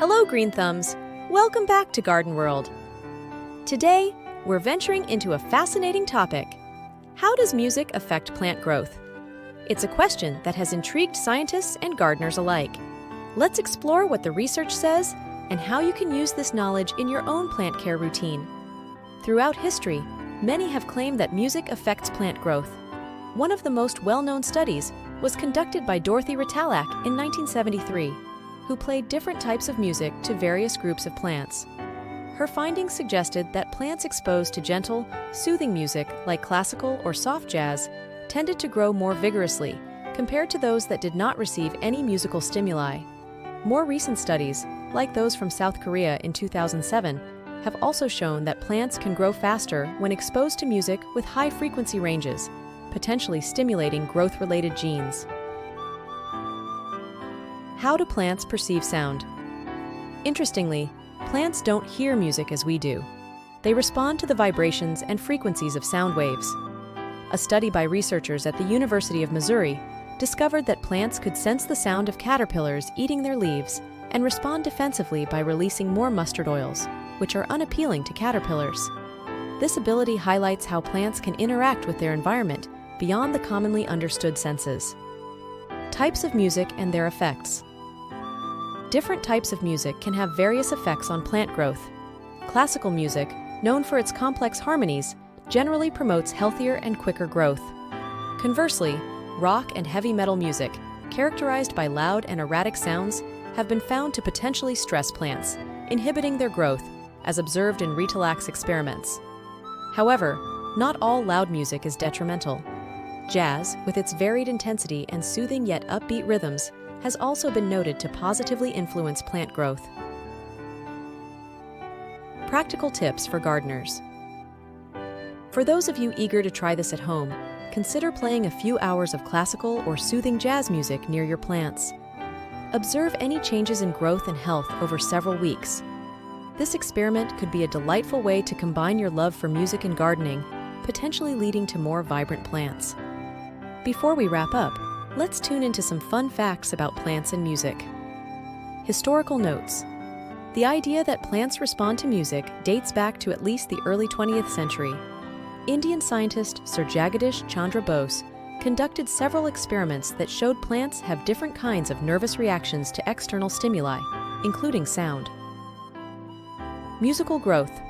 Hello, Green Thumbs! Welcome back to GardenWrld. Today, we're venturing into a fascinating topic. How does music affect plant growth? It's a question that has intrigued scientists and gardeners alike. Let's explore what the research says and how you can use this knowledge in your own plant care routine. Throughout history, many have claimed that music affects plant growth. One of the most well-known studies was conducted by Dorothy Ritalack in 1973, who played different types of music to various groups of plants. Her findings suggested that plants exposed to gentle, soothing music like classical or soft jazz tended to grow more vigorously compared to those that did not receive any musical stimuli. More recent studies, like those from South Korea in 2007, have also shown that plants can grow faster when exposed to music with high frequency ranges, potentially stimulating growth-related genes. How do plants perceive sound? Interestingly, plants don't hear music as we do. They respond to the vibrations and frequencies of sound waves. A study by researchers at the University of Missouri discovered that plants could sense the sound of caterpillars eating their leaves and respond defensively by releasing more mustard oils, which are unappealing to caterpillars. This ability highlights how plants can interact with their environment beyond the commonly understood senses. Types of music and their effects. Different types of music can have various effects on plant growth. Classical music, known for its complex harmonies, generally promotes healthier and quicker growth. Conversely, rock and heavy metal music, characterized by loud and erratic sounds, have been found to potentially stress plants, inhibiting their growth, as observed in Ritalack's experiments. However, not all loud music is detrimental. Jazz, with its varied intensity and soothing yet upbeat rhythms, has also been noted to positively influence plant growth. Practical tips for gardeners. For those of you eager to try this at home, consider playing a few hours of classical or soothing jazz music near your plants. Observe any changes in growth and health over several weeks. This experiment could be a delightful way to combine your love for music and gardening, potentially leading to more vibrant plants. Before we wrap up, let's tune into some fun facts about plants and music. Historical notes. The idea that plants respond to music dates back to at least the early 20th century. Indian scientist Sir Jagadish Chandra Bose conducted several experiments that showed plants have different kinds of nervous reactions to external stimuli, including sound. Musical growth.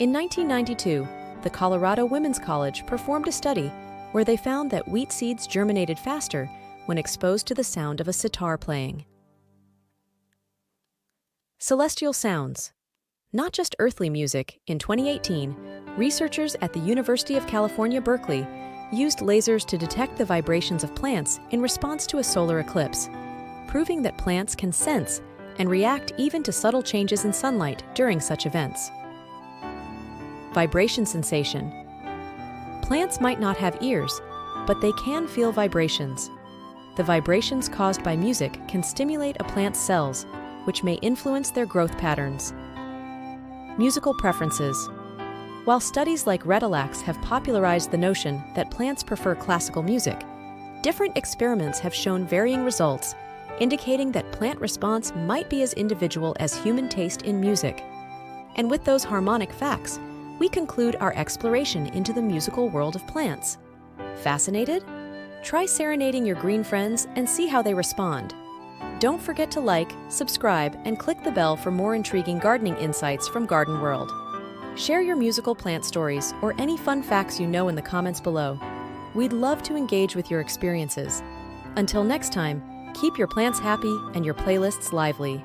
In 1992, the Colorado Women's College performed a study where they found that wheat seeds germinated faster when exposed to the sound of a sitar playing. Celestial sounds. Not just earthly music, in 2018, researchers at the University of California, Berkeley used lasers to detect the vibrations of plants in response to a solar eclipse, proving that plants can sense and react even to subtle changes in sunlight during such events. Vibration sensation. Plants might not have ears, but they can feel vibrations. The vibrations caused by music can stimulate a plant's cells, which may influence their growth patterns. Musical preferences. While studies like Ritalack's have popularized the notion that plants prefer classical music, different experiments have shown varying results, indicating that plant response might be as individual as human taste in music. And with those harmonic facts, we conclude our exploration into the musical world of plants. Fascinated? Try serenading your green friends and see how they respond. Don't forget to like, subscribe, and click the bell for more intriguing gardening insights from GardenWrld. Share your musical plant stories or any fun facts you know in the comments below. We'd love to engage with your experiences. Until next time, keep your plants happy and your playlists lively.